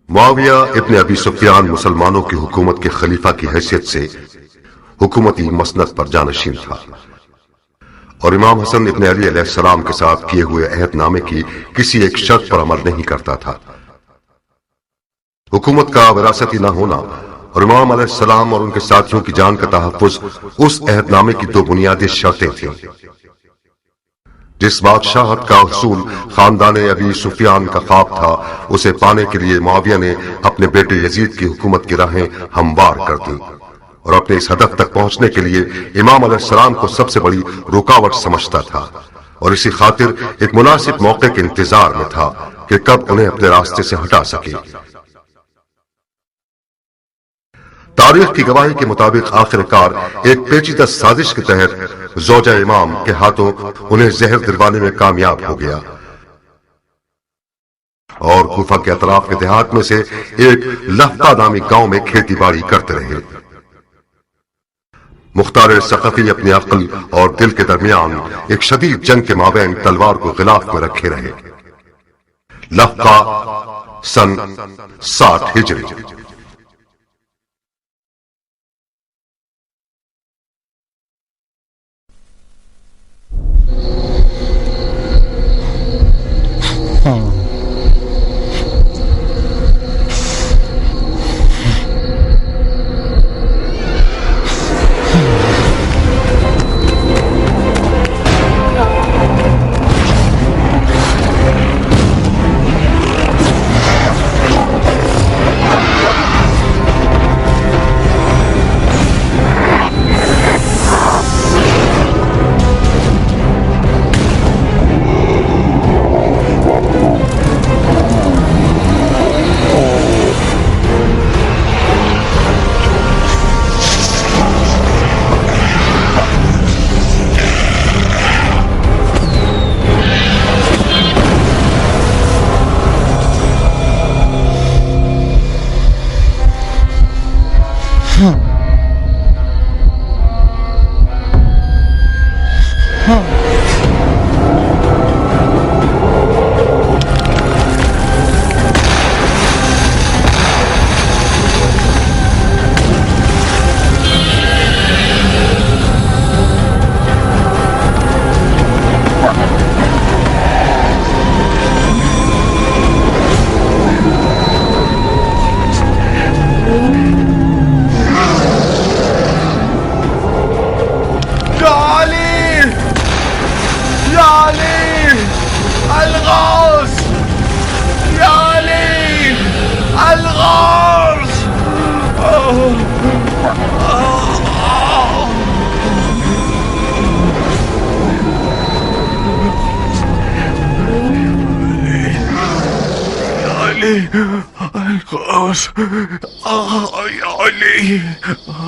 معاویہ ابن ابی سفیان مسلمانوں کی حکومت کے خلیفہ کی حیثیت سے حکومتی مسند پر جانشین تھا اور امام حسن ابن علی علیہ السلام کے ساتھ کیے ہوئے عہد نامے کی کسی ایک شرط پر عمل نہیں کرتا تھا۔ حکومت کا وراثتی نہ ہونا اور امام علیہ السلام اور ان کے ساتھیوں کی جان کا تحفظ اس عہد نامے کی دو بنیادی شرطیں تھیں۔ جس بادشاہت کا حصول خاندان ابی سفیان کا خواب تھا، اسے پانے کے لیے معاویہ نے اپنے بیٹے یزید کی حکومت کی راہیں ہموار کر دیں اور اپنے اس ہدف تک پہنچنے کے لیے امام علیہ السلام کو سب سے بڑی رکاوٹ سمجھتا تھا اور اسی خاطر ایک مناسب موقع کے انتظار میں تھا کہ کب انہیں اپنے راستے سے ہٹا سکے۔ تاریخ کی گواہی کے مطابق آخر کار ایک پیچیدہ سازش کے تحت زوجہ امام کے ہاتھوں انہیں زہر دلوانے میں کامیاب ہو گیا اور کوفہ کے اطراف کے دیہات میں سے ایک لفتہ نامی گاؤں میں کھیتی باڑی کرتے رہے۔ مختار ثقفی اپنی عقل اور دل کے درمیان ایک شدید جنگ کے مابین تلوار کو غلاف میں رکھے رہے۔ لفتہ سن 60 ہجری۔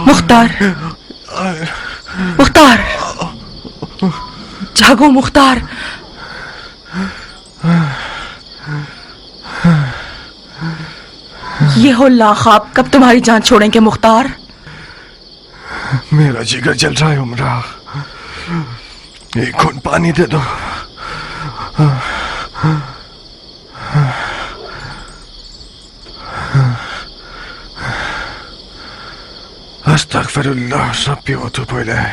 مختار، مختار، جاگو مختار۔ یہ ہو لا خواب کب تمہاری جان چھوڑیں گے مختار؟ میرا جگر جل رہا ہے عمرہ، ایک گھونٹ پانی دے دو۔ استغفر اللہ ربی واتوب الیہ۔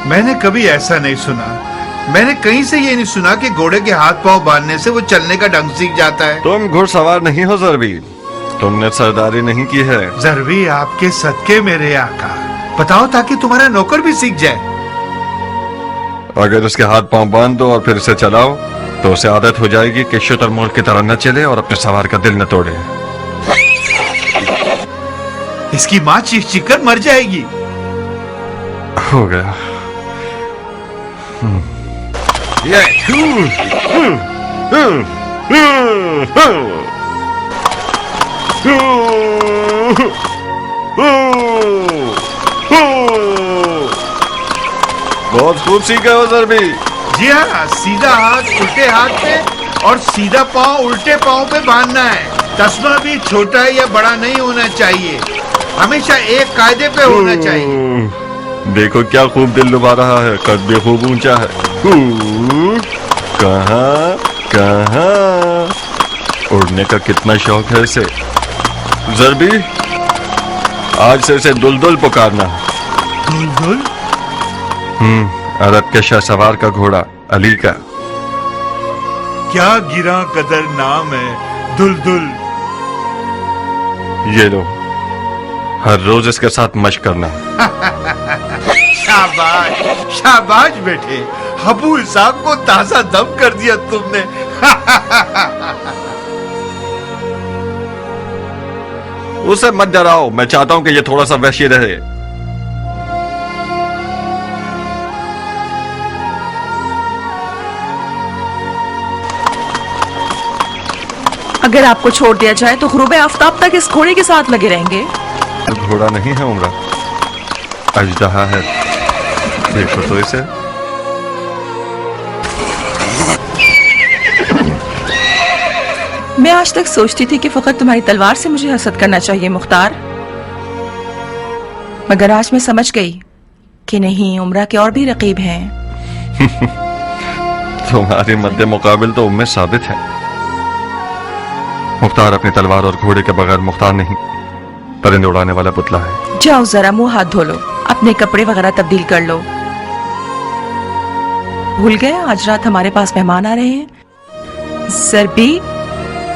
میں نے کبھی ایسا نہیں سنا، میں نے کہیں سے یہ نہیں سنا کہ گھوڑے کے ہاتھ پاؤں باندھنے سے وہ چلنے کا ڈھنگ سیکھ جاتا ہے۔ تم گھڑ سوار نہیں ہو ضربی، تم نے سرداری نہیں کی ہے۔ ضربی آپ کے صدقے میرے آقا، بتاؤ تاکہ تمہارا نوکر بھی سیکھ جائے۔ अगर उसके हाथ पांव बांध दो और फिर इसे चलाओ तो उसे आदत हो जाएगी कि शुतुरमुर्ग की तरह न चले और अपने सवार का दिल न तोड़े। इसकी माँ चीख चीख कर मर जाएगी। हो गया। बहुत खूब सीखा हो सर भी। जी हाँ, सीधा हाथ उल्टे हाथ पे और सीधा पाँव उल्टे पाँव पे बांधना है। तस्मा भी छोटा या बड़ा नहीं होना चाहिए, हमेशा एक कायदे पे होना चाहिए। देखो क्या खूब दिल लुभा रहा है, कद भी खूब ऊंचा है। कहाँ कहाँ उड़ने का कितना शौक है इसे। जरबी, आज से इसे दुलदुल पुकारना। दुलदुल? अरब के शाह सवार का घोड़ा अली का। क्या गिरा कदर नाम है दुलदुल। ये लो, हर रोज इसके साथ मशक करना। शाबाश शाबाश बेटे, अबू इसाक को ताजा दम कर दिया तुमने। उसे मत डराओ, मैं चाहता हूं कि ये थोड़ा सा वहशी रहे। अगर आपको छोड़ दिया जाए तो ग़ुरूब आफ़ताब तक इस घोड़े के साथ लगे रहेंगे। घोड़ा नहीं है उमरा, अजदहा है। देखो तो इसे। मैं आज तक सोचती थी कि फकत तुम्हारी तलवार से मुझे हसद करना चाहिए मुख्तार, मगर आज मैं समझ गई कि नहीं, उमरा के और भी रकीब हैं। तुम्हारे मद्दे मुकाबिल तो उम्मे साबित है। मुख्तार अपनी तलवार और घोड़े के बगैर मुख्तार नहीं, परिंदे उड़ाने वाला पुतला है। जाओ जरा मुंह हाथ धो लो, अपने कपड़े वगैरह तब्दील कर लो। भूल गए आज रात हमारे पास मेहमान आ रहे हैं। जरबी,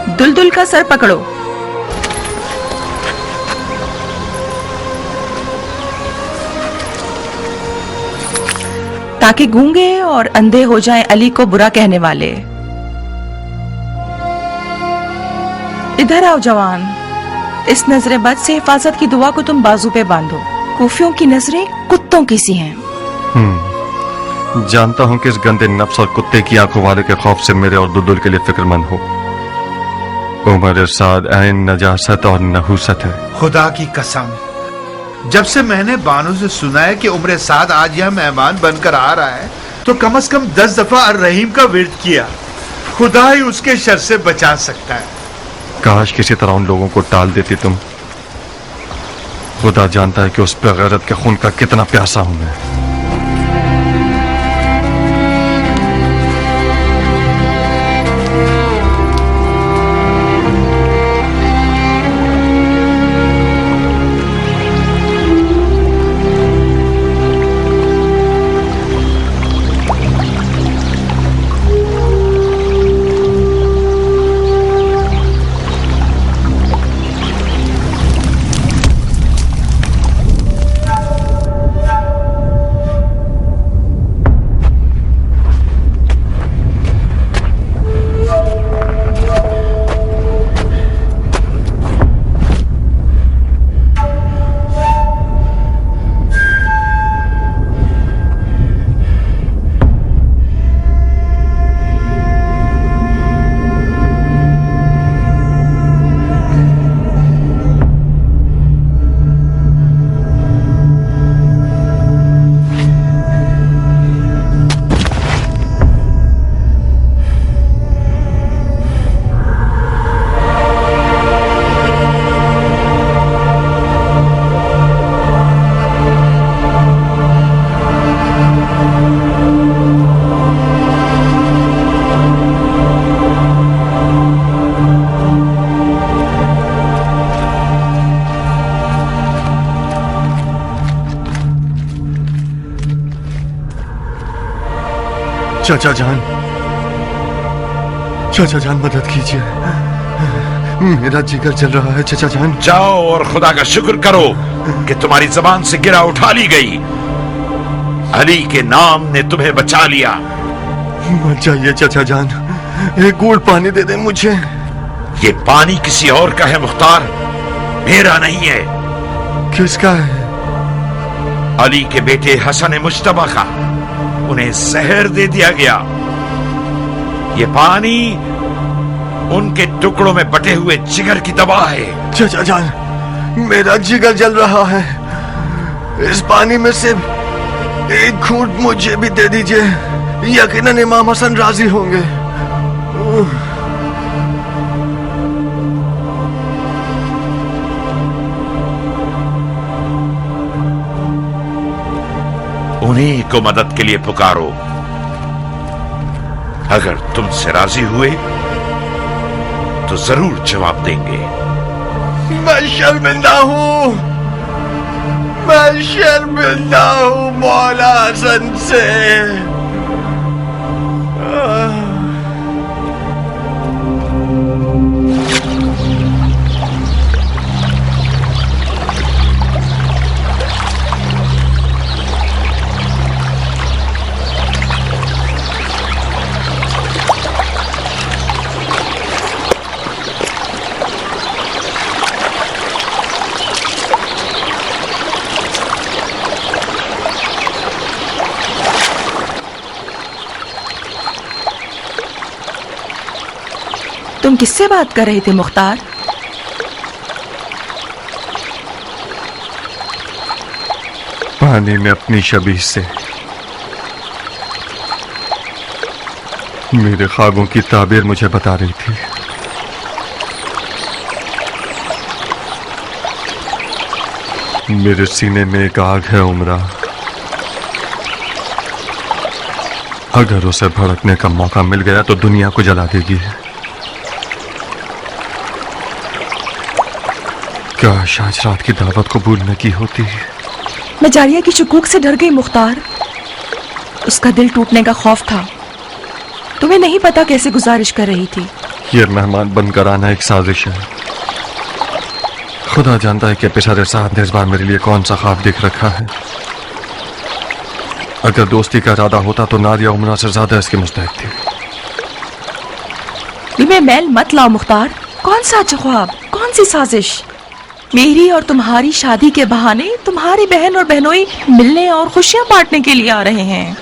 दुलदुल का सर पकड़ो। ताकि गूंगे और अंधे हो जाएं अली को बुरा कहने वाले। इधर आओ जवान, इस नजरे बद से हिफाजत की दुआ को तुम बाजू पे बांधो। कूफियों की नजरें कुत्तों की सी हैं। जानता हूं कि इस गंदे नफ्स और कुत्ते की आंखों वाले के खौफ से मेरे और दुलदुल के लिए फिक्रमंद हो। उमर साद ऐन नजासत और नहूसत है। खुदा की कसम, जब से मैंने बानो से सुना है कि उम्र साद आज यहाँ मेहमान बनकर आ रहा है, तो कम से कम 10 दफा अर रहीम का विर्द किया। खुदा ही उसके शर से बचा सकता है। काश किसी तरह उन लोगों को टाल देती तुम। खुदा जानता है कि उस बेगैरत के खून का कितना प्यासा हूं मैं। चाचा जान मदद कीजिए, मेरा जिगर जल रहा है। चाचा जान, जाओ और खुदा का शुक्र करो कि तुम्हारी जबान से गिरा उठा ली गई। अली के नाम ने तुम्हें बचा लिया। मत जाइए चाचा जान, एक घूंट पानी दे दे मुझे। ये पानी किसी और का है मुख्तार, मेरा नहीं है। किसका है? अली के बेटे हसन मुश्तबा का। उन्हें जहर दे दिया गया। ये पानी उनके टुकड़ों में बटे हुए जिगर की दवा है। चाचा जान, मेरा जिगर जल रहा है, इस पानी में से एक घूंट मुझे भी दे दीजिए, यकीनन इमाम हसन राजी होंगे। उन्हीं को मदद के लिए पुकारो। अगर तुमसे राजी हुए तो जरूर जवाब देंगे। मैं शर्मिंदा हूँ, मैं शर्मिंदा हूँ मौला हसन से। तुम किससे बात कर रहे थे मुख्तार? पानी में अपनी शबीह से। मेरे ख्वाबों की ताबीर मुझे बता रही थी। मेरे सीने में एक आग है उमरा, अगर उसे भड़कने का मौका मिल गया तो दुनिया को जला देगी। काश आज रात की दावत कबूल न की होती। मैं जारिया की शुकूक से डर गई मुख्तार। उसका दिल टूटने का खौफ था। तुम्हें नहीं पता कैसे गुजारिश कर रही थी। ये मेहमान बनकर आना एक साजिश है। खुदा जानता है कि पिछले साथ ने इस बार मेरे लिए कौन सा ख्वाब देख रखा है। अगर दोस्ती का इरादा होता तो नादिया उमरा से ज्यादा इसके मुस्तहिक थी। दिल में मैल मत लाओ मुख्तार। कौन सा ख्वाब, कौन सी साजिश? मेरी और तुम्हारी शादी के बहाने तुम्हारी बहन और बहनोई मिलने और खुशियां बांटने के लिए आ रहे हैं।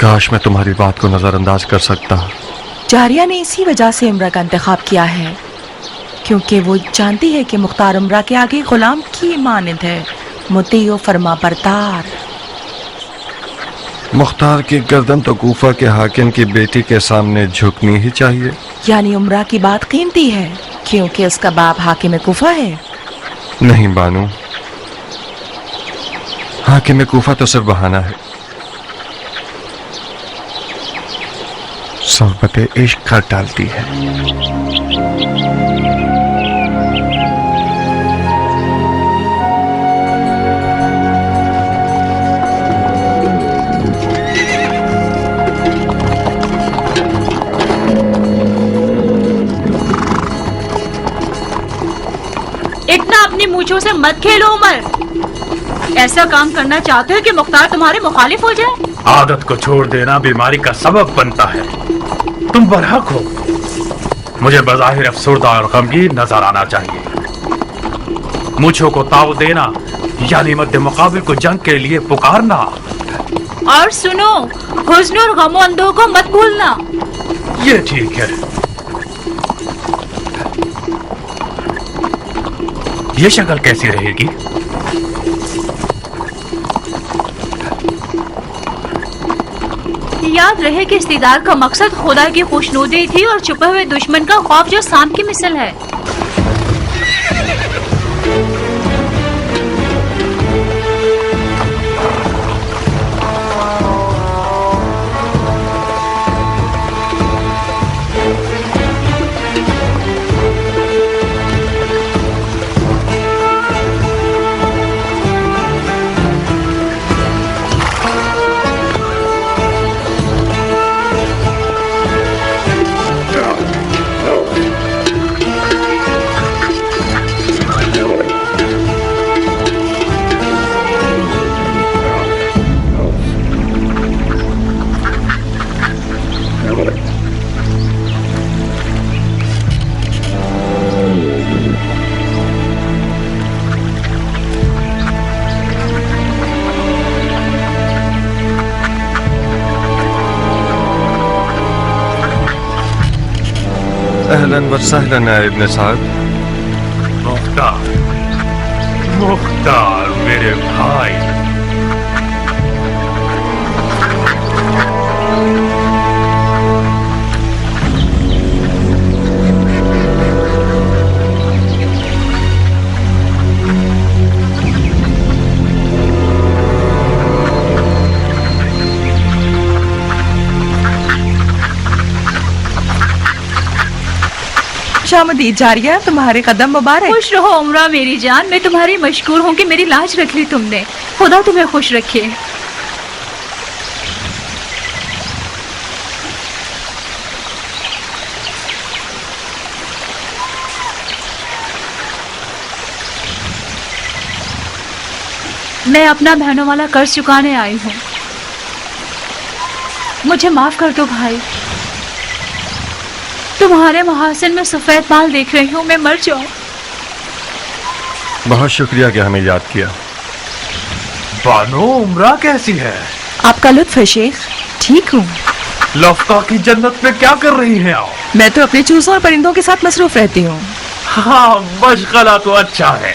काश मैं तुम्हारी बात को नजरअंदाज कर सकता। जारिया ने इसी वजह से उमरा का इंतखाब किया है, क्योंकि वो जानती है कि मुख्तार उमरा के आगे गुलाम की मानद है, मुती और फरमा बरदार। मुख्तार की गर्दन तो कूफा के हाकिम की बेटी के सामने झुकनी ही चाहिए। यानी उमरा की बात कीमती है क्योंकि उसका बाप हाकिम कूफा है। नहीं बानू, हाकिम कूफा तो सिर्फ बहाना है। सोहबत इश्क कर डालती है। इतना अपनी मूंछों से मत खेलो उमर। ऐसा काम करना चाहते हो कि मुख्तार तुम्हारे मुखालिफ हो जाए? आदत को छोड़ देना बीमारी का सबब बनता है। तुम बरहक हो। मुझे बज़ाहिर अफसरदा और गमगीन नजर आना चाहिए। मूंछों को ताव देना यानी मद्दे मुकाबिल को जंग के लिए पुकारना। और सुनो, हुस्न और गमो अंदों को मत भूलना। ये ठीक है। ये शक्ल कैसी रहेगी? याद रहे कि इस्तिदार का मकसद खुदा की खुशनुदी थी और छुपे हुए दुश्मन का खौफ जो सांप की मिसल है। अहलन व सहलन है इब्न साहब। मुख्तार, मुख्तार मेरे भाई। खुशामदीद जारिया, तुम्हारे कदम मुबारक। खुश रहो उमरा मेरी जान, मैं तुम्हारी मशकूर हूँ कि मेरी लाज रख ली तुमने। खुदा तुम्हें खुश रखे। मैं अपना बहनों वाला कर्ज चुकाने आई हूँ, मुझे माफ कर दो भाई। तुम्हारे महासिन में सफेद बाल देख रही हूँ, मैं मर जाऊं। बहुत शुक्रिया कि हमें याद किया। बानो, उमरा कैसी है? आपका लुत्फ है शेख, ठीक हूँ। लफ्का की जन्नत में क्या कर रही हैं आप? मैं तो अपने चूसों और परिंदों के साथ मसरूफ रहती हूँ। हाँ, मशगला तो अच्छा है।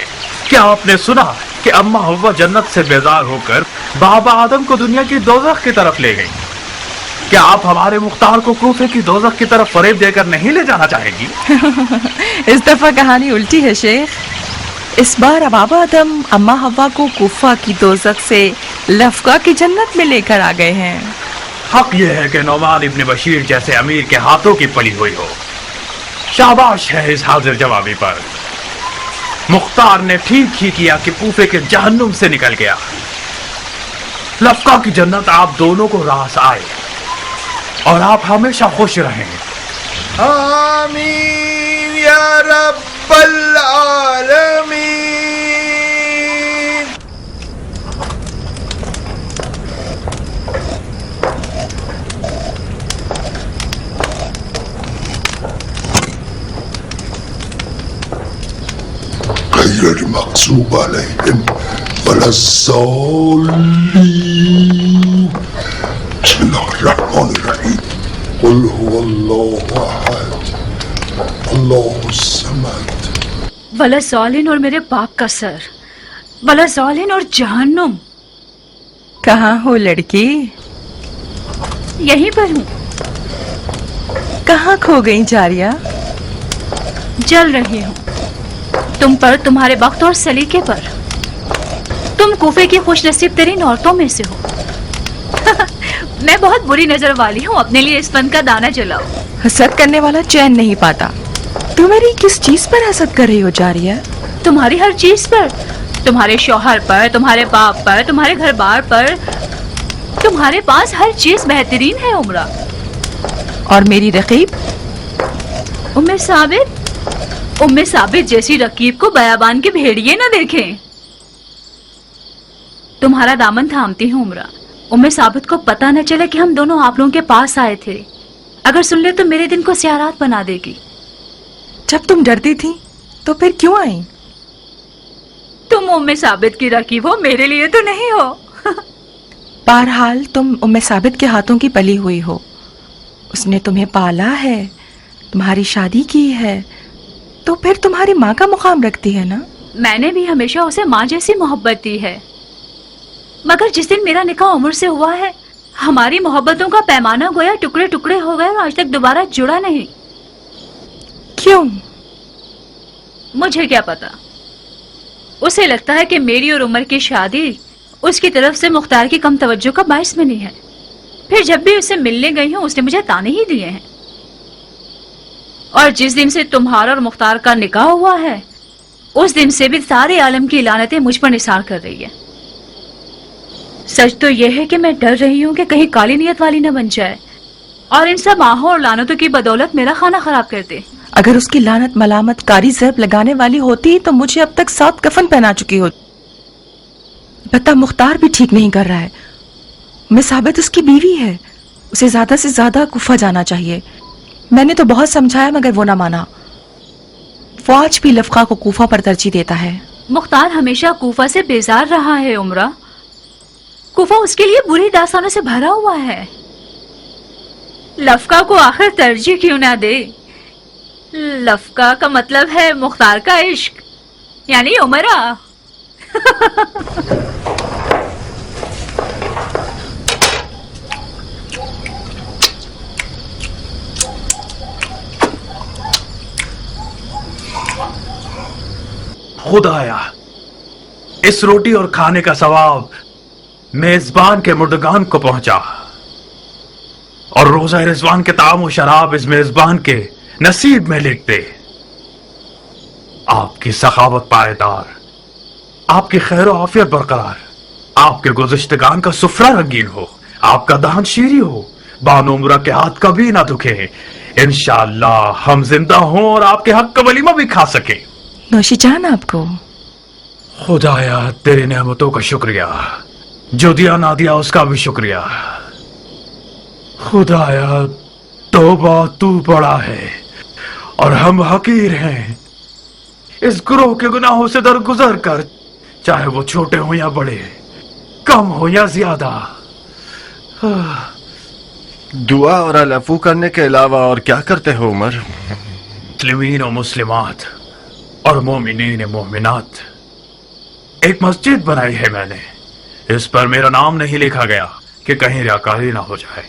क्या आपने सुना कि अम्मा हव्वा जन्नत से बेजार होकर बाबा आदम को दुनिया की दोज़ख की तरफ ले गई? क्या आप हमारे मुख्तार को कूफे की दोज़ख की तरफ फरेब देकर नहीं ले जाना चाहेगी? इस दफा कहानी उल्टी है शेख। इस बार बाबा आदम अम्मा हव्वा को कूफा की दोज़ख से लफ्का की जन्नत में लेकर आ गए हैं। हक ये है कि नौमान इब्न बशीर जैसे अमीर के हाथों की पली हुई हो। शाबाश है इस हाजिर जवाबी पर। मुख्तार ने ठीक ही किया कि कूफे के जहन्नुम से निकल गया। लफ्का की जन्नत आप दोनों को रास आए और आप हमेशा खुश रहें। आमीन या रब्बल आलमीन। غير المغضوب عليهم ولا الضالين. بسم الله الرحمن الرحيم. قل هو الله احد الله الصمد. वला ज़ालिन और मेरे बाप का सर, वला ज़ालिन और जहन्नुम। कहाँ हो लड़की? यहीं पर हूँ। कहाँ खो गई जारिया? जल रही हूँ तुम पर, तुम्हारे वक्त और सलीके पर। तुम कूफे की खुश नसीब तरीन औरतों में से हो। मैं बहुत बुरी नजर वाली हूँ, अपने लिए इस फन का दाना जलाओ। हसद करने वाला चैन नहीं पाता। तुम मेरी किस चीज पर हसद कर रही हो जारिया? तुम्हारी हर चीज पर, तुम्हारे शौहर पर, तुम्हारे बाप पर, तुम्हारे घर बार पर। तुम्हारे पास हर चीज बेहतरीन है उमरा। और मेरी रकीब? उम्मे साबित जैसी रकीब को बयाबान के भेड़िए न देखें। तुम्हारा दामन थामती हूँ उमरा। उम्मे साबित को पता न चले कि हम दोनों आप लोगों के पास आए थे। अगर सुन ले तो मेरे दिन को सियारात बना देगी। जब तुम डरती थी तो फिर क्यों आई? तुम उम्मे साबित की रकीब हो, मेरे लिए तो नहीं हो। बहरहाल तुम उम्मे साबित के हाथों की पली हुई हो। उसने तुम्हें पाला है, तुम्हारी शादी की है, तो फिर तुम्हारी माँ का मुकाम रखती है ना? मैंने भी हमेशा उसे माँ जैसी मोहब्बत दी है, मगर जिस दिन मेरा निकाह उम्र से हुआ है, हमारी मोहब्बतों का पैमाना गोया टुकड़े टुकड़े हो गए और आज तक दोबारा जुड़ा नहीं। क्यों? मुझे क्या पता। उसे लगता है कि मेरी और उमर की शादी उसकी तरफ से मुख्तार की कम तवज्जो का बाइस बनी है। फिर जब भी उससे मिलने गई हूँ उसने मुझे ताने ही दिए हैं। और जिस दिन से तुम्हारा और मुख्तार का निकाह हुआ है, उस दिन से भी सारे आलम की लानतें मुझ पर निसार कर रही है। सच तो यह है कि मैं डर रही हूँ कि कहीं काली नियत वाली न बन जाए और इन सब आहों और लानतों की बदौलत मेरा खाना खराब कर दे। अगर उसकी लानत मलामत कारी ज़र्ब लगाने वाली होती तो मुझे अब तक 7 कफन पहना चुकी होती। बता मुख्तार भी ठीक नहीं कर रहा है। मैं साबित उसकी बीवी है, उसे ज्यादा से ज्यादा कुफा जाना चाहिए। मैंने तो बहुत समझाया मगर वो ना माना। वो आज भी लफ्का को कूफा पर तरजीह देता है। मुख्तार हमेशा कूफा से बेजार रहा है उमरा। कूफा उसके लिए बुरी दास्तानों से भरा हुआ है। लफ्का को आखिर तरजीह क्यों ना दे? लफका का मतलब है मुख्तार का इश्क, यानी उमरा। खुदाया, इस रोटी और खाने का सवाब मेजबान के मुर्दगान को पहुंचा और रोजा रिजवान के ताम और शराब इस मेजबान के नसीब में लिखते। आपकी सखावत पायदार, आपकी खैर आफियत बरकरार, आपके गुज़िश्तगान का सुफरा रंगीन हो, आपका दान शीरी हो, बानो उमरा के हाथ कभी ना दुखे। इंशाअल्लाह हम जिंदा हों और आपके हक का वलीमा भी खा सके। नौशी जान आपको। खुदाया, तेरी नेमतों का शुक्रिया, जो दिया ना दिया उसका भी शुक्रिया। खुदाया, तौबा तू बड़ा है और हम हकीर हैं। इस गुरोह के गुनाहों से दरगुजर कर, चाहे वो छोटे हो या बड़े, कम हो या ज्यादा। दुआ और अलफू करने के अलावा और क्या करते हो उमर? मुस्लिमीन और मुस्लिमात और मोमिनीन मोमिनात, एक मस्जिद बनाई है मैंने। इस पर मेरा नाम नहीं लिखा गया कि कहीं रियाकारी ना हो जाए।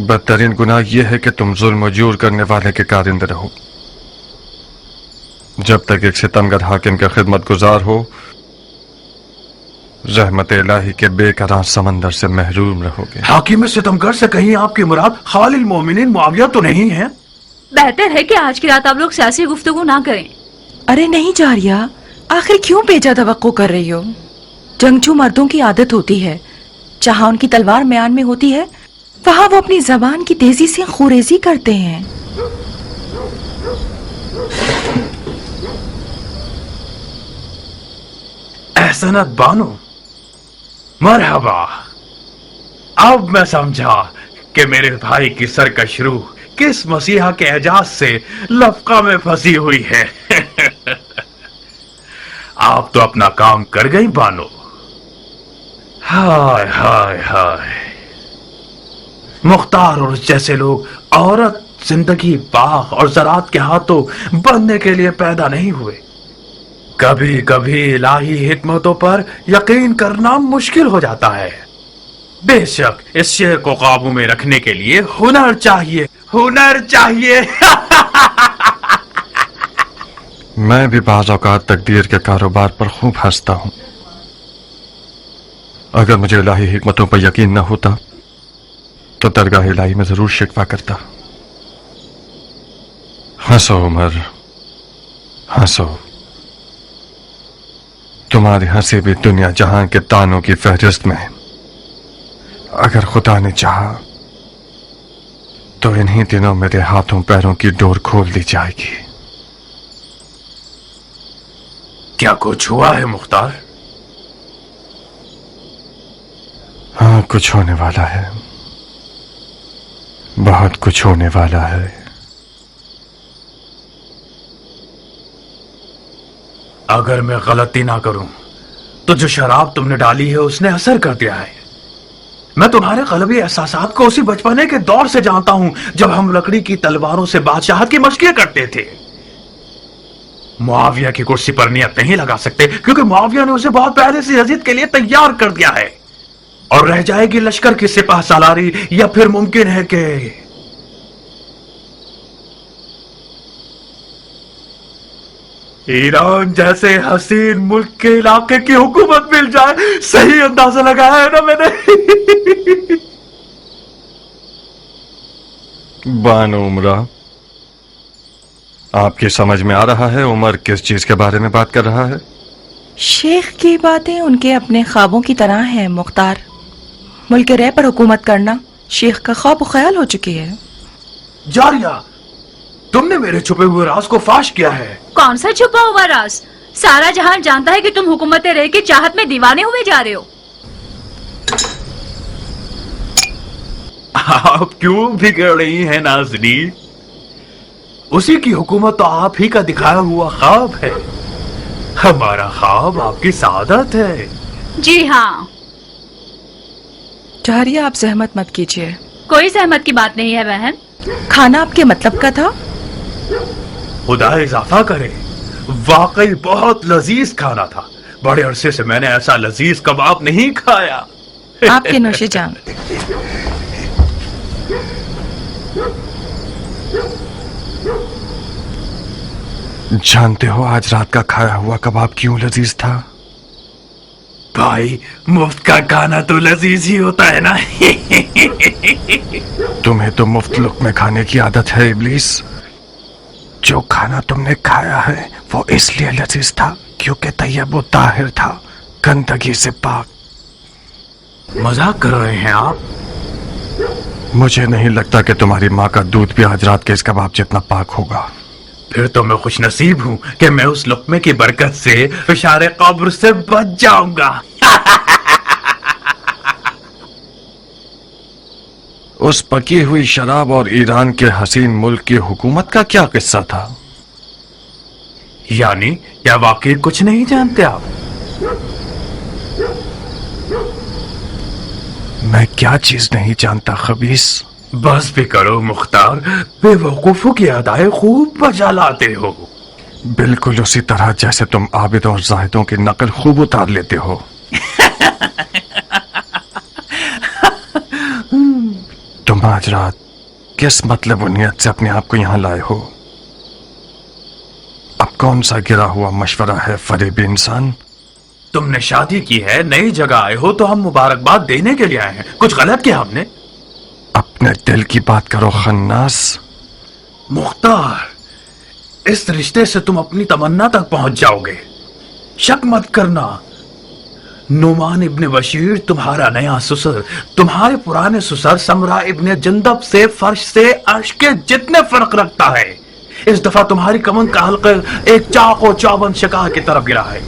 बदतरीन गुनाह यह है कि तुम जुल्म जूर करने वाले के कारिंदे रहो। जब तक एक सितमगर हाकिम का खिदमत गुजार हो, रहमत इलाही के बेकरार समंदर से महरूम रहोगे। हाकिम सितमगर से कहीं आपकी मुराद खालिल मोमिनीन मुआविया तो नहीं है? बेहतर है कि आज की रात आप लोग सियासी गुफ्तगू ना करें। अरे नहीं जारिया, आखिर क्यों बेजा तवक्को कर रही हो? जंगजू मर्दों की आदत होती है, जहाँ उनकी तलवार म्यान में होती है वहाँ वो अपनी जबान की तेजी से खुरेजी करते हैं। एहसनत बानो, मरहबा। अब मैं समझा कि मेरे भाई की सरकश रूह किस मसीहा के एजाज से लफका में फंसी हुई है। आप तो अपना काम कर गई बानो। हाय हाय हाय, मुख्तार और जैसे लोग औरत जिंदगी बाग और ज़रात के हाथों बनने के लिए पैदा नहीं हुए। कभी कभी इलाही हिकमतों पर यकीन करना मुश्किल हो जाता है। बेशक इस शेर को काबू में रखने के लिए हुनर चाहिए, हुनर चाहिए। मैं भी बाज़ औक़ात तकदीर के कारोबार पर खूब हंसता हूं। अगर मुझे इलाही हिकमतों पर यकीन न होता तो दरगाह इलाही में जरूर शिकवा करता। हंसो उमर, हंसो। तुम्हारी हंसी भी दुनिया जहां के तानों की फहरिस्त में। अगर खुदा ने चाहा तो इन्हीं दिनों मेरे हाथों पैरों की डोर खोल दी जाएगी। क्या कुछ हुआ है मुख्तार? हाँ, कुछ होने वाला है, बहुत कुछ होने वाला है। अगर मैं गलती ना करूं तो जो शराब तुमने डाली है उसने असर कर दिया है। मैं तुम्हारे क़ल्बी एहसासात को उसी बचपने के दौर से जानता हूं जब हम लकड़ी की तलवारों से बादशाहत की मशक़ें करते थे। मुआविया की कुर्सी पर नियत नहीं लगा सकते क्योंकि मुआविया ने उसे बहुत पहले से यजीद के लिए तैयार कर दिया है। और रह जाएगी लश्कर की सिपाह सालारी, या फिर मुमकिन है कि ईरान जैसे हसीन मुल्क के इलाके की हुकूमत मिल जाए। सही अंदाजा लगाया है ना मैंने? बानो उमरा, आपकी समझ में आ रहा है उमर किस चीज के बारे में बात कर रहा है? शेख की बातें उनके अपने ख्वाबों की तरह हैं मुख्तार। मुल्क रे पर हुकूमत करना शेख का ख्वाब ख्याल हो चुकी है। जारिया, तुमने मेरे छुपे हुए राज को फाश किया है। कौन सा छुपा हुआ राज? सारा जहान जानता है कि तुम हुकूमत रे की चाहत में दीवाने हुए जा रहे हो। आप क्यों बिगड़ रही हैं नाज़नी? उसी की हुकूमत तो आप ही का दिखाया हुआ ख्वाब है। हमारा ख्वाब आपकी सादत है। जी हाँ। जारिया, आप जहमत मत कीजिए। कोई सहमत की बात नहीं है बहन। खाना आपके मतलब का था? खुदा इजाफा करे, वाकई बहुत लजीज खाना था। बड़े अरसे से मैंने ऐसा लजीज कबाब नहीं खाया। आपके नौशे जान। जानते हो आज रात का खाया हुआ कबाब क्यों लजीज था? भाई, मुफ्त का खाना तो लजीज ही होता है ना। तुम्हें तो मुफ्त लुक़्मे खाने की आदत है इब्लीस। जो खाना तुमने खाया है वो इसलिए लजीज था क्योंकि तैयब व ताहिर था, गंदगी से पाक। मजाक कर रहे हैं आप? मुझे नहीं लगता कि तुम्हारी माँ का दूध भी आज रात के इस कबाब जितना पाक होगा। फिर तो मैं खुश नसीब हूँ कि मैं उस लुक़्मे की बरकत से फिशारे कब्र से बच जाऊंगा। उस पकी हुई शराब और ईरान के हसीन मुल्क की हुकूमत का क्या किस्सा था? यानी क्या वाकई कुछ नहीं जानते आप? मैं क्या चीज नहीं जानता खबीस? बस भी करो मुख्तार, बेवकूफों की अदाएं खूब बजा लाते हो। बिल्कुल उसी तरह जैसे तुम आबिद और जाहिदों की नकल खूब उतार लेते हो। तुम आज रात किस मतलब व नियत से अपने आप को यहाँ लाए हो? अब कौन सा गिरा हुआ मशवरा है फरेबी इंसान? तुमने शादी की है, नई जगह आए हो तो हम मुबारकबाद देने के लिए आए हैं। कुछ गलत किया हमने? अपने दिल की बात करो खन्नास। मुख्तार, इस रिश्ते से तुम अपनी तमन्ना तक पहुंच जाओगे। शक मत करना, नुमान इब्ने बशीर तुम्हारा नया ससुर तुम्हारे पुराने ससुर समरा इब्ने जंदब से फर्श से अर्श के जितने फर्क रखता है। इस दफा तुम्हारी कमन का हल्का एक चाको चौबन शिकार की तरफ गिरा है।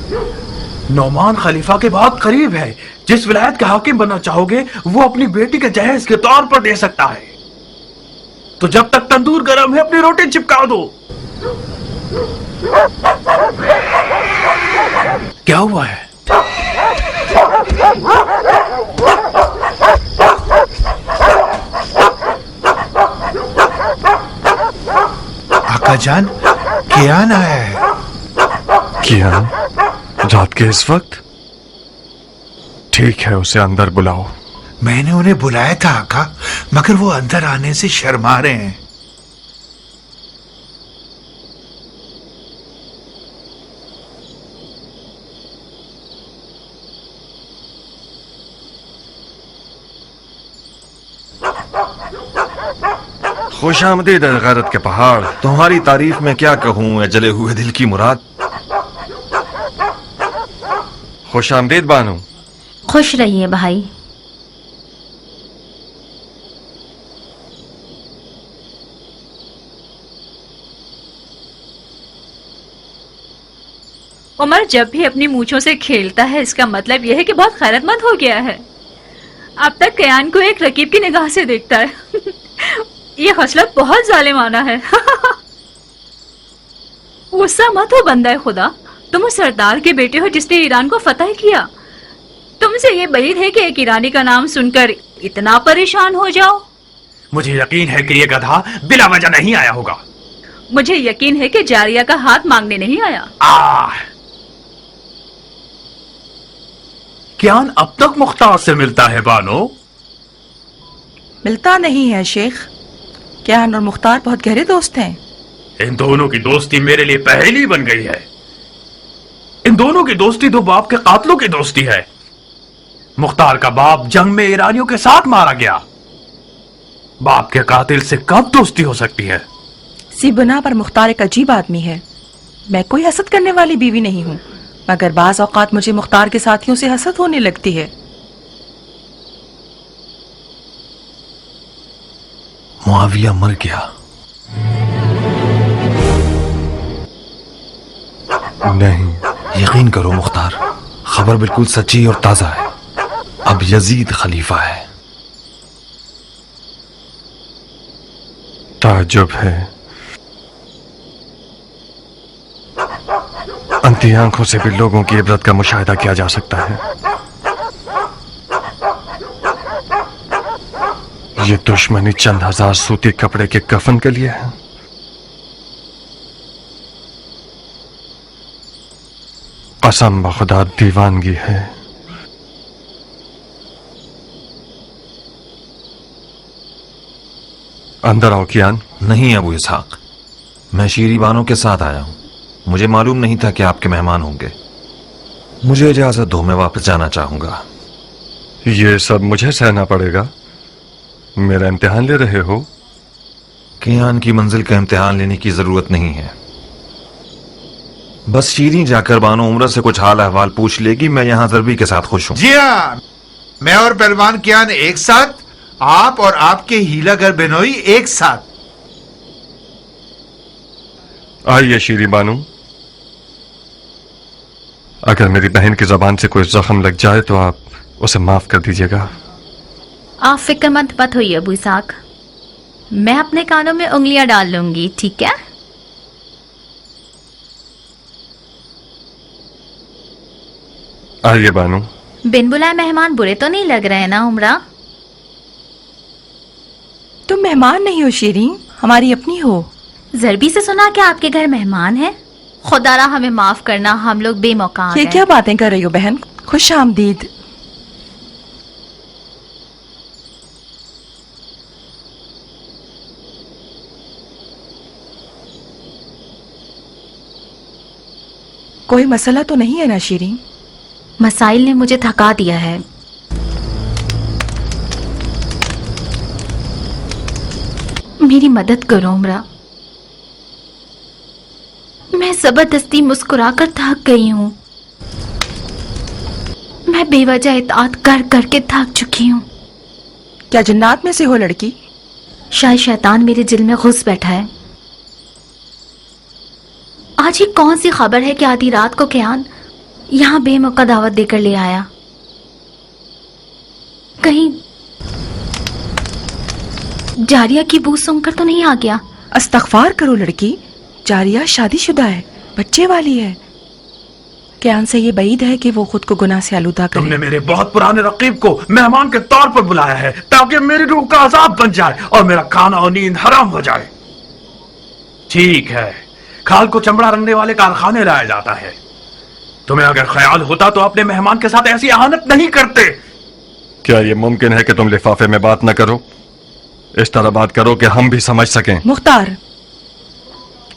नौमान खलीफा के बहुत करीब है। जिस विलायत का हाकिम बनना चाहोगे वो अपनी बेटी के जहेज के तौर पर दे सकता है। तो जब तक तंदूर गर्म है अपनी रोटी चिपका दो। क्या हुआ है? आका जान, कियान आया है। कियान? रात के इस वक्त? ठीक है, उसे अंदर बुलाओ। मैंने उन्हें बुलाया था आका, मगर वो अंदर आने से शर्मा रहे हैं। खुश आमदीद गैरत के पहाड़। तुम्हारी तारीफ में क्या कहूँ ए जले हुए दिल की मुराद। खुश आमदीद बानो। खुश रहिए भाई। उमर जब भी अपनी मूंछों से खेलता है इसका मतलब यह है कि बहुत खैरतमंद हो गया है। अब तक कयान को एक रकीब की निगाह से देखता है। ये खसलत बहुत जालिमाना है। गुस्सा मत हो बंदा खुदा, तुम उस सरदार के बेटे हो जिसने ईरान को फतह किया। तुमसे ये बईद है कि एक ईरानी का नाम सुनकर इतना परेशान हो जाओ। मुझे यकीन है कि ये गधा बिला वजह नहीं आया होगा। मुझे यकीन है कि जारिया का हाथ मांगने नहीं आया। कियान अब तक मुख्तार से मिलता है बानो? मिलता नहीं है शेख। कियान और मुख्तार बहुत गहरे दोस्त हैं। इन दोनों की दोस्ती मेरे लिए पहेली बन गई है। इन दोनों की दोस्ती दो बाप के कातलों की दोस्ती है। मुख्तार का बाप जंग में ईरानियों के साथ मारा गया। बाप के कातिल से कब दोस्ती हो सकती है? सी बुना पर मुख्तार एक अजीब आदमी है। मैं कोई हसद करने वाली बीवी नहीं हूँ, मगर बाज औकात मुझे मुख्तार के साथियों से हसद होने लगती है। मुआविया मर गया। नहीं, यकीन करो मुख्तार, खबर बिल्कुल सच्ची और ताजा है। अब यजीद खलीफा है। ताज्जुब है, अंधी आंखों से भी लोगों की इबरत का मुशाहिदा किया जा सकता है। ये दुश्मनी चंद हजार सूती कपड़े के कफन के लिए है। कसम बखुदा दीवानगी है। अंदर आओ कियान। नहीं अबू इसहाक, मैं शीरी बानो के साथ आया हूं। मुझे मालूम नहीं था कि आपके मेहमान होंगे। मुझे इजाजत दो, मैं वापस जाना चाहूंगा। ये सब मुझे सहना पड़ेगा? मेरा इम्तिहान ले रहे हो? कियान की मंजिल का इम्तिहान लेने की जरूरत नहीं है। बस शीरी जाकर बानो उम्र से कुछ हाल अहवाल पूछ लेगी। मैं यहाँ जरबी के साथ खुश हूँ। जी हाँ, मैं और पहलवान कियान एक साथ, आप और आपके हीलागर बेनोई एक साथ। आइए शीरी बानू, अगर मेरी बहन की जबान से कोई जख्म लग जाए तो आप उसे माफ कर दीजिएगा। आप फिक्रमंद मत होइए अबू इसहाक, मैं अपने कानों में उंगलियां डाल लूंगी, ठीक है? आइए बानू। बिन बुलाए मेहमान बुरे तो नहीं लग रहे ना उमरा? तुम मेहमान नहीं हो शीरीन, हमारी अपनी हो। जरबी से सुना कि आपके घर मेहमान है। खुदारा हमें माफ करना, हम लोग बेमौका आ ये गए। क्या बातें कर रही हो बहन? खुश आमदीद। कोई मसला तो नहीं है ना शीरीन? मसाइल ने मुझे थका दिया है। मेरी मदद करो उमरा, मैं जबरदस्ती मुस्कुराकर थक गई हूँ। मैं बेवजह इताअत कर करके थक चुकी हूँ। क्या जन्नात में से हो लड़की? शायद शैतान मेरे दिल में घुस बैठा है। आज ही कौन सी खबर है कि आधी रात को कियान यहाँ बेमौका दावत देकर ले आया? कहीं जारिया की बू सुनकर तो नहीं आ गया? अस्तगफार करो लड़की, जारिया शादीशुदा है, बच्चे वाली है। कियान से ये बईद है कि वो खुद को गुनाह से आलूदा करे। तुमने मेरे बहुत पुराने रकीब को मेहमान के तौर पर बुलाया है ताकि मेरी रूह का अजाब बन जाए और मेरा खाना और नींद हराम हो जाए। ठीक है, खाल को चमड़ा रंगने वाले कारखाने लाया जाता है। तुम्हें अगर ख्याल होता तो अपने मेहमान के साथ ऐसी अहानत नहीं करते। क्या ये मुमकिन है कि तुम लिफाफे में बात न करो? इस तरह बात करो कि हम भी समझ सकें। मुख्तार,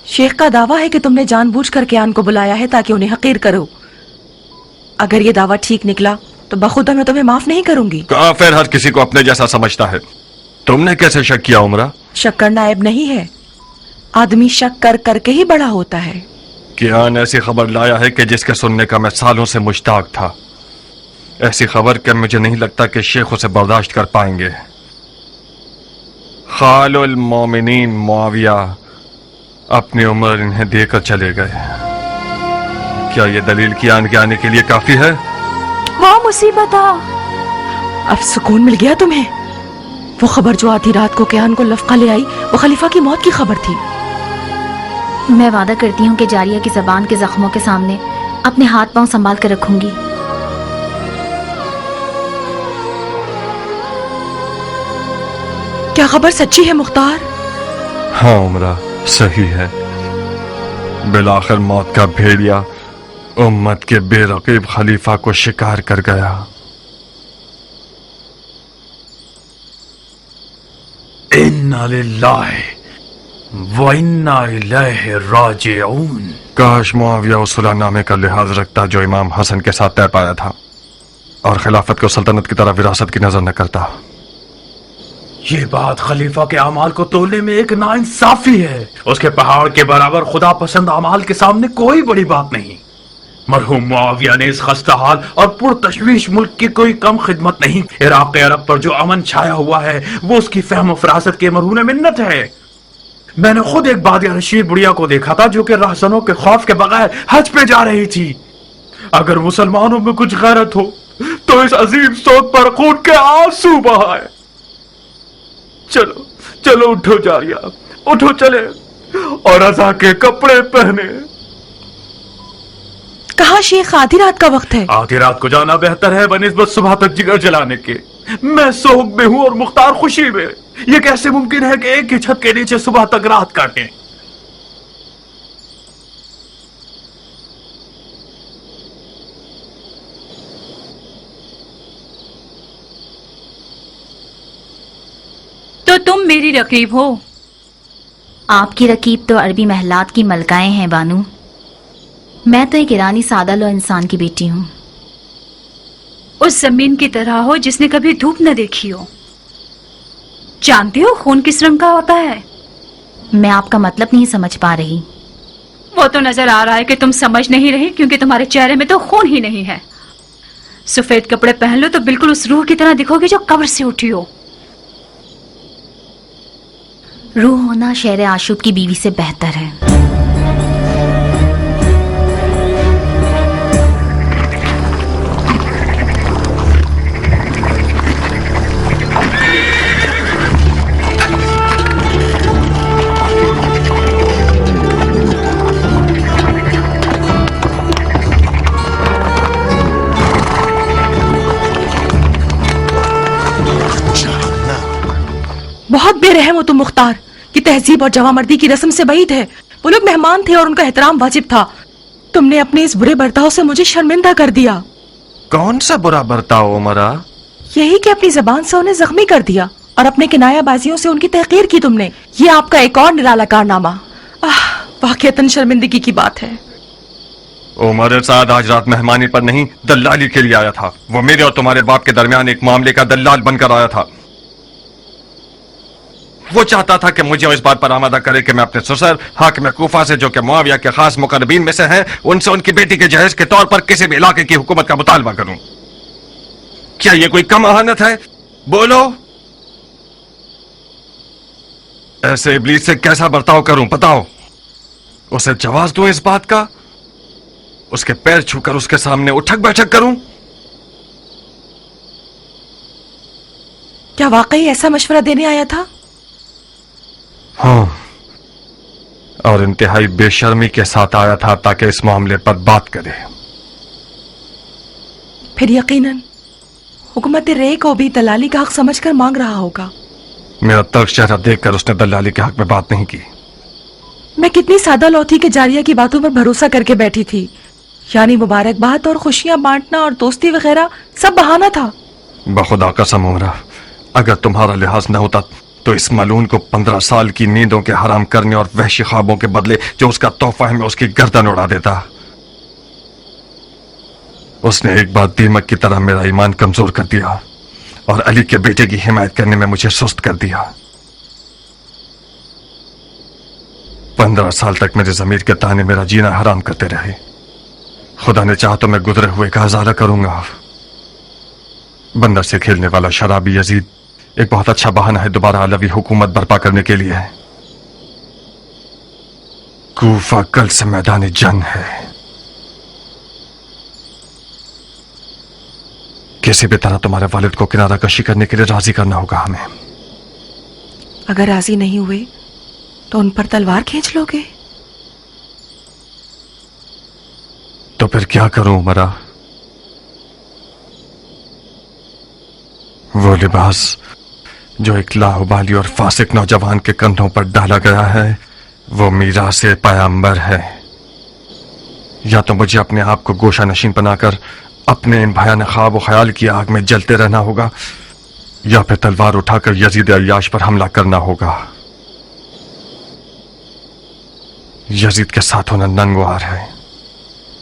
शेख का दावा है कि तुमने जानबूझकर कियान को बुलाया है ताकि उन्हें हकीर करो। अगर ये दावा ठीक निकला तो बखुदा मैं तुम्हें माफ नहीं करूंगी। काफिर हर किसी को अपने जैसा समझता है। तुमने कैसे शक किया उमरा? शक करना ऐब नहीं है, आदमी शक कर करके ही बड़ा होता है। कियान ऐसी खबर लाया है कि जिसके सुनने का मैं सालों से मुश्ताक था। ऐसी खबर कि मुझे नहीं लगता कि शेख उसे बर्दाश्त कर पाएंगे। खालुल मोमिनीन मुआविया अपनी उम्र इन्हें देकर चले गए। क्या ये दलील कियान के आने के लिए काफी है? वाह मुसीबत! अब सुकून मिल गया तुम्हें। वो खबर जो आधी रात को कियान को लफका ले आई, वो खलीफा की मौत की खबर थी। मैं वादा करती हूँ कि जारिया की जबान के जख्मों के सामने अपने हाथ पांव संभाल कर रखूंगी। क्या खबर सच्ची है मुख्तार? हाँ उमरा, सही है। बिलाखिर मौत का भेड़िया उम्मत के बेरकीब खलीफा को शिकार कर गया। इन्ना लिल्लाहि व इन्ना इलैहि राजिऊन। काश मुआविया उस सुलहनामे का लिहाज रखता जो इमाम हसन के साथ तय पाया था और खिलाफत को सल्तनत की तरह विरासत की नजर न करता। ये बात खलीफा के अमाल को तोलने में एक नाइंसाफी है। उसके पहाड़ के बराबर खुदा पसंद अमाल के सामने कोई बड़ी बात नहीं। मरहूम मुआविया ने इस खस्ता हाल और पुरतशवीश मुल्क की कोई कम खिदमत नहीं। इराक अरब पर जो अमन छाया हुआ है वो उसकी फहम फरासत के मरहून मिन्नत है। मैंने खुद एक बादिया रशीद बुढ़िया को देखा था जो कि रहसनों के खौफ के बगैर हज पे जा रही थी। अगर मुसलमानों में कुछ गैरत हो तो इस अजीम सोच पर खून के आंसू बहाए। चलो चलो उठो जारिया, उठो चले और रज़ा के कपड़े पहने। कहा शेख, आधी रात का वक्त है। आधी रात को जाना बेहतर है बनिस्बत सुबह तक जिगर जलाने के। मैं सोग में हूं और मुख्तार खुशी में। ये कैसे मुमकिन है कि एक ही छत के नीचे सुबह तक रात काटें? तो तुम मेरी रकीब हो? आपकी रकीब तो अरबी महलात की मलकाएं हैं बानू। मैं तो एक ईरानी सादा लो इंसान की बेटी हूँ। उस जमीन की तरह हो जिसने कभी धूप न देखी हो। जानती हो खून किस रंग का होता है? मैं आपका मतलब नहीं समझ पा रही। वो तो नजर आ रहा है कि तुम समझ नहीं रही, क्योंकि तुम्हारे चेहरे में तो खून ही नहीं है। सफेद कपड़े पहन लो तो बिल्कुल उस रूह की तरह दिखोगे जो कब्र से उठी हो। रूह होना शेर आशूब की बीवी से बेहतर है। बहुत बेरहम हो तुम मुख्तार, कि तहजीब और जवामर्दी की रस्म से بعید है। वो लोग मेहमान थे और उनका एहतराम वाजिब था। तुमने अपने इस बुरे बर्ताव से मुझे शर्मिंदा कर दिया। कौन सा बुरा बर्ताव उमरा? यही कि अपनी जबान से उन्हें जख्मी कर दिया और अपने किनायाबाजियों से उनकी तहकीर की तुमने। ये आपका एक और निराला कारनामा। वाकईतन शर्मिंदगी की बात है। उमर साद आज रात मेहमानी पर नहीं, दल्लाली के लिए आया था। वो मेरे और तुम्हारे बाप के दरमियान एक मामले का दल्लाल बनकर आया था। वो चाहता था कि मुझे इस बात पर आमादा करे कि मैं अपने ससुर हाकिम कूफा से, जो कि मुआविया के खास मुकर्रबीन में से हैं, उनसे उनकी बेटी के जहेज के तौर पर किसी भी इलाके की हुकूमत का मुतालबा करूं। क्या ये कोई कम अहानत है? बोलो, ऐसे इब्लीस से कैसा बर्ताव करूं? बताओ। उसे जवाब दूं इस बात का? उसके पैर छूकर उसके सामने उठक बैठक करूं? क्या वाकई ऐसा मशवरा देने आया था? हाँ, और इंतहाई बेशर्मी के साथ आया था ताकि इस मामले पर बात करे। फिर यकीनन हुकूमत रे को भी दलाली का हक समझकर मांग रहा होगा। मेरा तर्क चेहरा देखकर उसने दलाली के हक में बात नहीं की। मैं कितनी सादा लौथी के जारिया की बातों पर भरोसा करके बैठी थी। यानी मुबारकबाद और खुशियां बांटना और दोस्ती वगैरह सब बहाना था। बखुदा कसम उमरा, अगर तुम्हारा लिहाज न होता तो इस मलून को 15 साल की नींदों के हराम करने और वहशी ख्वाबों के बदले जो उसका तोहफा है, मैं उसकी गर्दन उड़ा देता। उसने एक बार दीमक की तरह मेरा ईमान कमजोर कर दिया और अली के बेटे की हिमायत करने में मुझे सुस्त कर दिया। 15 साल तक मेरे ज़मीर के ताने मेरा जीना हराम करते रहे। खुदा ने चाहा तो मैं गुजरे हुए का हज़ारा करूंगा। बंदर से खेलने वाला शराबी यजीद एक बहुत अच्छा बहाना है दोबारा अलवी हुकूमत बर्पा करने के लिए। कूफा कल से मैदान जंग है। किसी भी तरह तुम्हारे वालिद को किनारा कशी करने के लिए राजी करना होगा हमें। अगर राजी नहीं हुए तो उन पर तलवार खींच लोगे? तो फिर क्या करूं उमरा? वो लिबास जो एक लाहुबाली और फासिक नौजवान के कंधों पर डाला गया है, वो मीरास पैगंबर है। या तो मुझे अपने आप को गोशा नशीन बनाकर अपने इन भयानक ख्वाब और ख्याल की आग में जलते रहना होगा, या फिर तलवार उठाकर यजीद अय्याश पर हमला करना होगा। यजीद के साथ होना नंगवार है,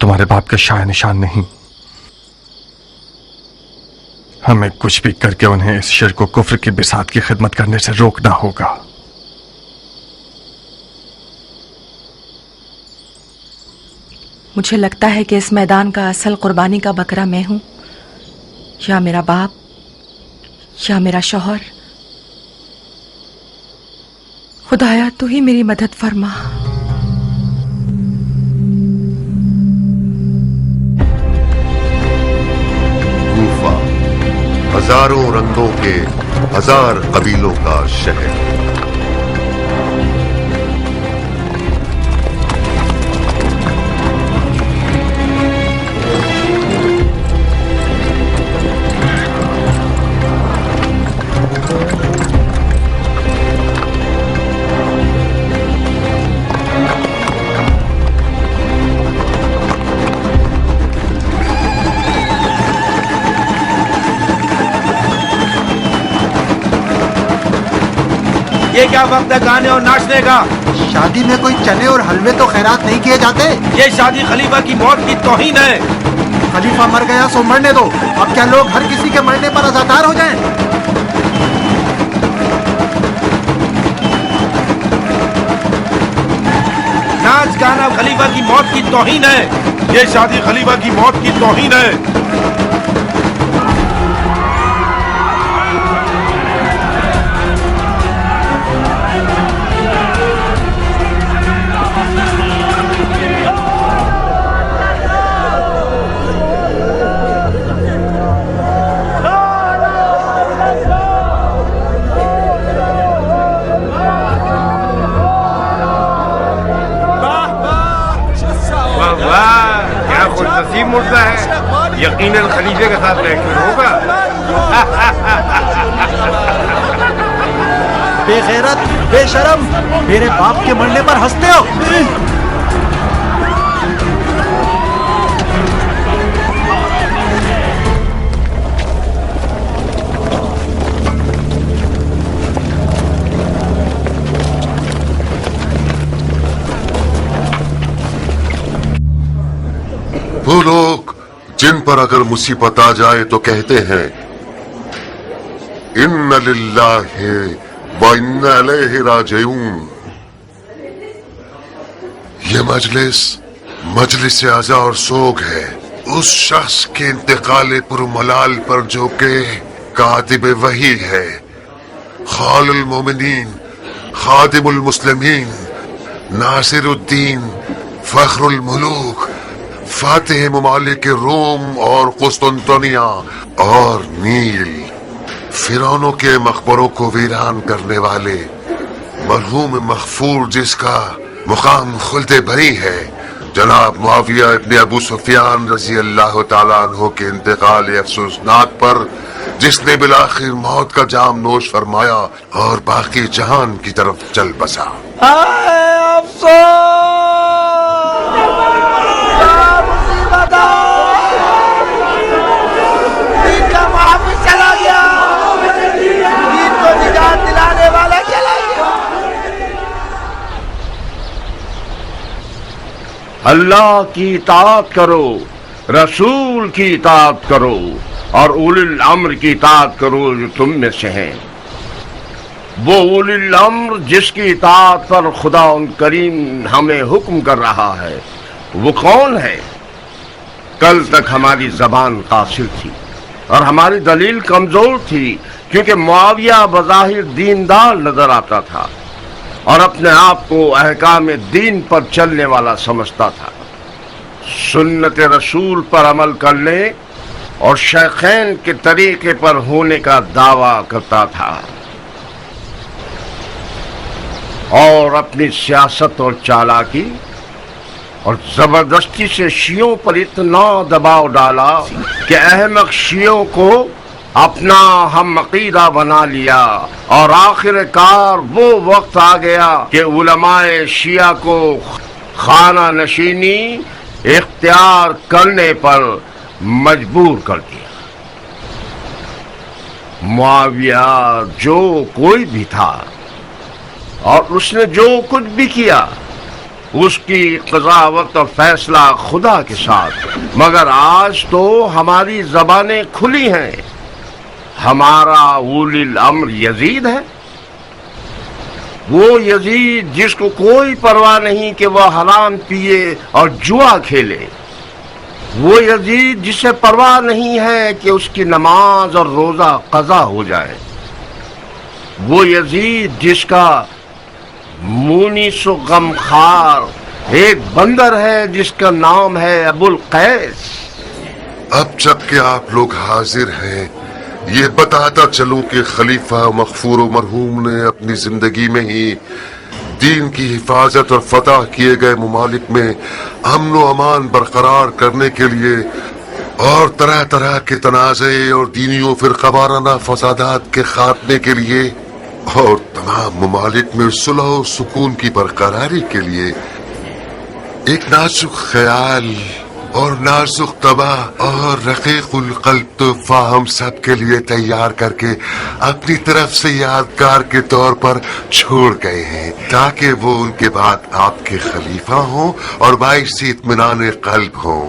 तुम्हारे बाप के शाय निशान नहीं। हमें कुछ भी करके उन्हें इस शिर्क और कुफ्र की बिसात की खिदमत करने से रोकना होगा। मुझे लगता है कि इस मैदान का असल कुर्बानी का बकरा मैं हूं, या मेरा बाप, या मेरा शौहर। खुदाया तू ही मेरी मदद फरमा। कूफा हजारों रंगों के हजार कबीलों का शहर। یہ کیا وقت ہے گانے اور ناچنے کا؟ شادی میں کوئی چنے اور حلوے تو خیرات نہیں کیے جاتے. یہ شادی خلیفہ کی موت کی توہین ہے. خلیفہ مر گیا سو مرنے دو. اب کیا لوگ ہر کسی کے مرنے پر عزادار ہو جائیں؟ ناچ گانا خلیفہ کی موت کی توہین ہے. یہ شادی خلیفہ کی موت کی توہین ہے. مردہ ہے یقیناً خلیفے کے ساتھ ریکشن ہوگا. بے غیرت بے شرم میرے باپ کے مرنے پر ہنستے ہو. وہ لوگ جن پر اگر مصیبت آ جائے تو کہتے ہیں ان للہ و انا الیہ راجعون. یہ مجلس عزا اور سوگ ہے اس شخص کے انتقال پرملال پر جو کہ کاتب وحی ہے، خال المومنین، خادم المسلمین، ناصر الدین، فخر الملوک، فاتح ممالک روم اور قسطنطنیہ اور نیل، فرعونوں کے مقبروں کو ویران کرنے والے مرحوم مغفور جس کا مقام خلد بری ہے، جناب معاویہ ابن ابو سفیان رضی اللہ تعالیٰ عنہ کے انتقال افسوسناک پر جس نے بالآخر موت کا جام نوش فرمایا اور باقی جہان کی طرف چل بسا. اللہ کی اطاعت کرو، رسول کی اطاعت کرو اور اولی الامر کی اطاعت کرو جو تم میں سے ہیں. وہ اولی الامر جس کی اطاعت پر خدا ان کریم ہمیں حکم کر رہا ہے وہ کون ہے؟ کل تک ہماری زبان قاصر تھی اور ہماری دلیل کمزور تھی کیونکہ معاویہ بظاہر دیندار نظر آتا تھا اور اپنے آپ کو احکام دین پر چلنے والا سمجھتا تھا، سنت رسول پر عمل کرنے اور شیخین کے طریقے پر ہونے کا دعویٰ کرتا تھا اور اپنی سیاست اور چالاکی اور زبردستی سے شیعوں پر اتنا دباؤ ڈالا کہ احمق شیعوں کو اپنا ہم عقیدہ بنا لیا اور آخر کار وہ وقت آ گیا کہ علماء شیعہ کو خانہ نشینی اختیار کرنے پر مجبور کر دیا. معاویہ جو کوئی بھی تھا اور اس نے جو کچھ بھی کیا اس کی قضاوت اور فیصلہ خدا کے ساتھ، مگر آج تو ہماری زبانیں کھلی ہیں. ہمارا اولی الامر یزید ہے، وہ یزید جس کو کوئی پرواہ نہیں کہ وہ حرام پیے اور جوا کھیلے، وہ یزید جسے پرواہ نہیں ہے کہ اس کی نماز اور روزہ قضا ہو جائے، وہ یزید جس کا مونس و غمخوار ایک بندر ہے جس کا نام ہے ابو القیس. اب جب کہ آپ لوگ حاضر ہیں یہ بتاتا چلوں کہ خلیفہ مغفور و مرحوم نے اپنی زندگی میں ہی دین کی حفاظت اور فتح کیے گئے ممالک میں امن و امان برقرار کرنے کے لیے اور طرح طرح کے تنازع اور دینی و فرقہ وارانہ فسادات کے خاتمے کے لیے اور تمام ممالک میں صلح و سکون کی برقراری کے لیے ایک نازک خیال और नाजुक तबा और रकीकुल कल्ब तोहफा हम सब के लिए तैयार करके अपनी तरफ से यादगार के तौर पर छोड़ गए हैं, ताकि वो उनके बाद आपके खलीफा हों और बाइस इत्मीनान कल्ब हों।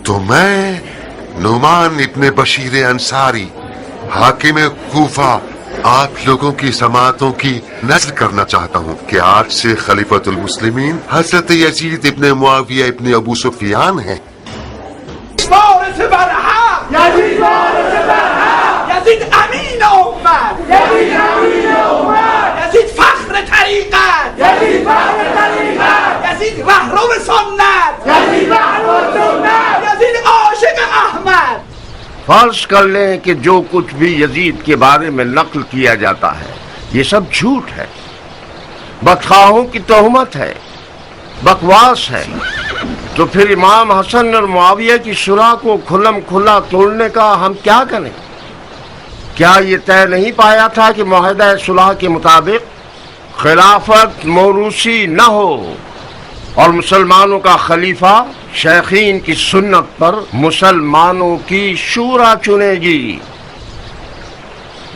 तो मैं नुमान इब्ने बशीर अंसारी, हाकिम कूफा, आप लोगों की समातों की नस्ल करना चाहता हूँ कि आज से खलीफतुल मुस्लिमीन हजरत यजीद इब्ने मुआविया इब्ने अबू सुफियान हैं। यजीद अमीन उम्मत, यजीद फख्र तरीक़त, यजीद रहरुम सुन्नत, यजीद आशिक अहमद। फर्ज कर लें कि जो कुछ भी यजीद के बारे में नकल किया जाता है ये सब झूठ है, बदखाहों की तोहमत है, बकवास है, तो फिर इमाम हसन और मुआविया की सुलह को खुल्लम खुल्ला तोड़ने का हम क्या करें? क्या ये तय नहीं पाया था कि मुआहदा सुलह के मुताबिक खिलाफत मौरूसी न हो और मुसलमानों का खलीफा शेखीन की सुन्नत पर मुसलमानों की शूरा चुनेगी?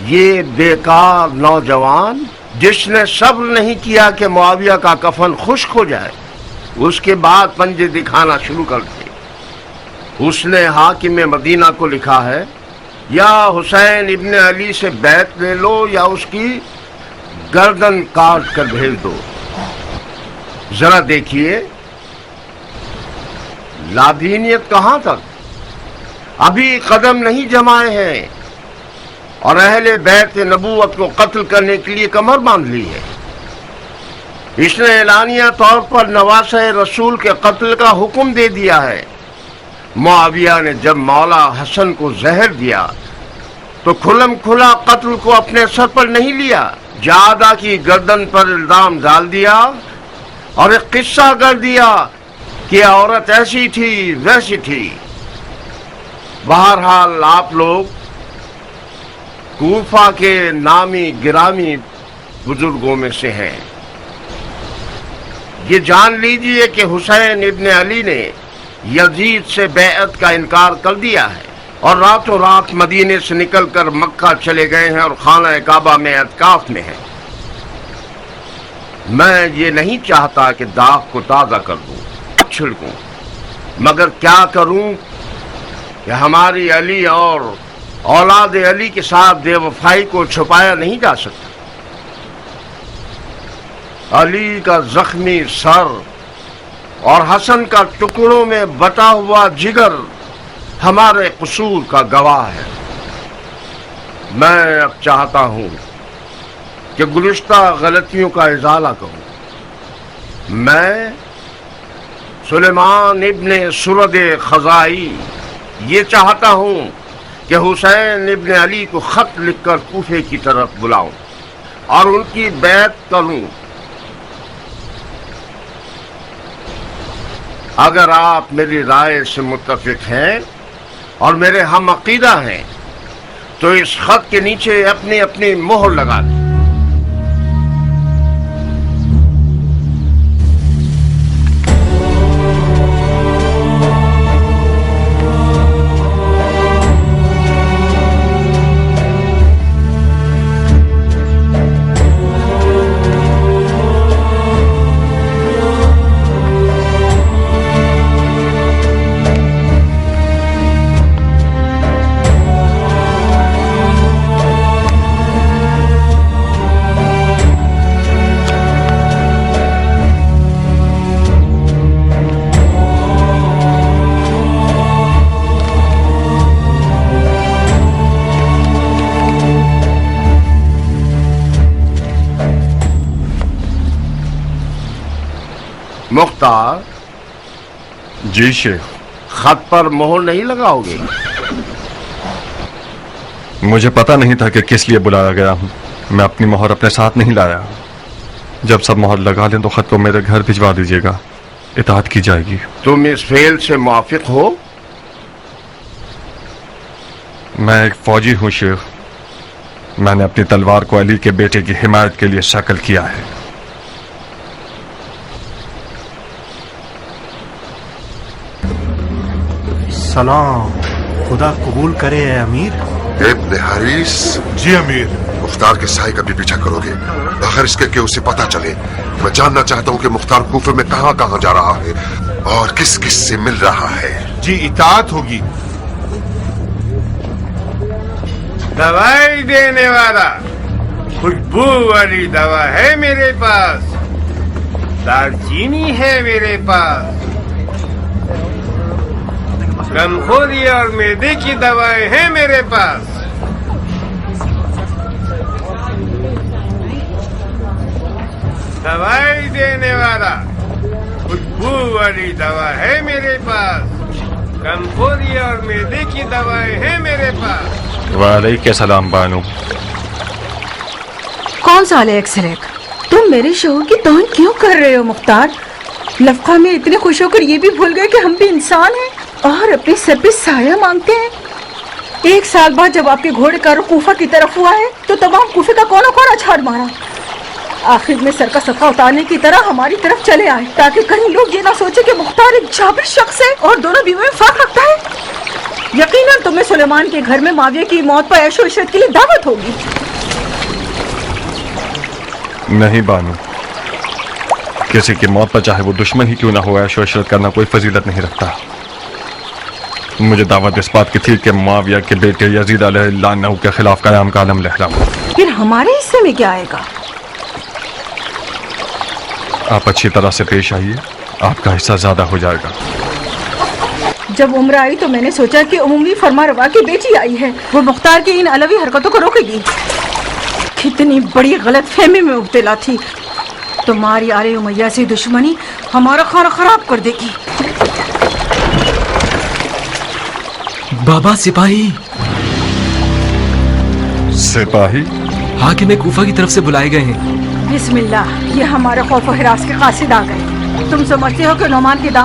ये बेकार नौजवान जिसने सब्र नहीं किया कि मुआविया का कफन खुश्क हो जाए, उसके बाद पंजे दिखाना शुरू कर दिए। उसने हाकिम मदीना को लिखा है, या हुसैन इब्ने अली से बैत ले लो या उसकी गर्दन काट कर भेज दो। जरा देखिए लादीनियत कहां तक, अभी कदम नहीं जमाए हैं और अहले बैत नबूवत को कत्ल करने के लिए कमर बांध ली है। इसने एलानिया तौर पर नवासे रसूल के कत्ल का हुक्म दे दिया है। मुआविया ने जब मौला हसन को जहर दिया तो खुल्लम खुला कत्ल को अपने सर पर नहीं लिया, जादा की गर्दन पर इल्जाम डाल दिया और एक किस्सा कर दिया कि औरत ऐसी थी वैसी थी। बहरहाल आप लोग कूफा के नामी गिरामी बुजुर्गों में से हैं। ये जान लीजिए कि हुसैन इब्ने अली ने यजीद से बैअत का इनकार कर दिया है और रातों रात मदीने से निकलकर मक्का चले गए हैं और खाना काबा में एतकाफ में हैं। मैं ये नहीं चाहता कि दाग को ताज़ा कर दूं, छिड़कूं, मगर क्या करूं कि हमारी अली और औलाद अली के साथ बेवफाई को छुपाया नहीं जा सकता। अली का जख्मी सर और हसन का टुकड़ों में बटा हुआ जिगर हमारे कसूर का गवाह है। मैं अब चाहता हूं कि गुज़िश्ता गलतियों का इजाला करूं। मैं सुलेमान इब्ने सुरद खजाई ये चाहता हूं कि हुसैन इब्ने अली को खत लिखकर कूफे की तरफ बुलाऊं और उनकी बैत करूं। अगर आप मेरी राय से मुत्तफिक हैं और मेरे हम अकीदा हैं तो इस खत के नीचे अपनी अपनी मोहर लगा दें। मुख्तार जी शेख। खत पर मोहर नहीं लगाओगे? मुझे पता नहीं था कि किस लिए बुलाया गया हूँ। मैं अपनी मोहर अपने साथ नहीं लाया। जब सब मोहर लगा लें तो खत को मेरे घर भिजवा दीजिएगा, इताअत की जाएगी। तुम इस फेल से मुआफिक हो? मैं एक फौजी हूँ शेख। मैंने अपनी तलवार को अली के बेटे की हिमायत के लिए शक्ल किया है। सलाम खुदा कबूल करे है अमीर। इब्न हरीस, जी अमीर। मुख्तार के साए का भी पीछा करोगे बगैर इसके कि उसे पता चले। मैं जानना चाहता हूँ कि मुख्तार कूफे में कहाँ कहाँ जा रहा है और किस किस से मिल रहा है। जी इताअत होगी। दवाई देने वाला खुशबू वाली दवा है मेरे पास, दालचीनी है मेरे पास, गमखोरी और मैदे की दवाएं हैं मेरे पास। दवाई देने वाला खुशबू वाली दवा है मेरे पास, गमखोरी और मैदे की दवाएं हैं मेरे पास। वालेकुम सलाम बानू। कौन सा अलेक्स? तुम मेरे शौहर की तौहीन क्यों कर रहे हो मुख्तार? लफ्का में इतने खुश होकर ये भी भूल गए कि हम भी इंसान हैं और अपने सर पे साया मांगते हैं। 1 साल बाद जब आपके घोड़े का रुख कूफा की तरफ हुआ है तो तमाम कूफे का कोना कोना छाड़ मारा। आखिर में सर का सफा उतारने की तरह हमारी तरफ चले आए ताकि कहीं लोग ये ना सोचे कि मुख्तार एक जाबिर शख्स है और दोनों बीवियों में फर्क रखता है। यकीनन तुम्हें सुलेमान के घर में माविया की मौत पर ऐशो इशरत के लिए दावत होगी। नहीं बानू, किसी की मौत पर चाहे वो दुश्मन ही क्यों ना हो, ऐशो इशरत करना कोई फजीलत नहीं रखता। मुझे दावत इस बात की थी कि मुआविया के बेटे यजीद अलैहिस्सलाम के खिलाफ कयाम का आलम लहराऊं। फिर हमारे हिस्से में क्या आएगा? आप अच्छी तरह से पेश आइए, आपका हिस्सा ज्यादा हो जाएगा। जब उम्र आई तो मैंने सोचा कि उम्मी फरमा रवा की बेटी आई है, वो मुख्तार की इन अलवी हरकतों को रोकेगी। कितनी बड़ी गलत फहमी में मुब्तला थी। तुम्हारी आले उमैया से दुश्मनी हमारा खाना खराब कर देगी। बाबा सिपाही। सिपाही? हाकिम कूफा की तरफ से बुलाए गए हैं। बिस्मिल्लाह, ये हमारे खौफ व हिरास के कासिद आ गए। तुम समझते हो कि नौमान के दाम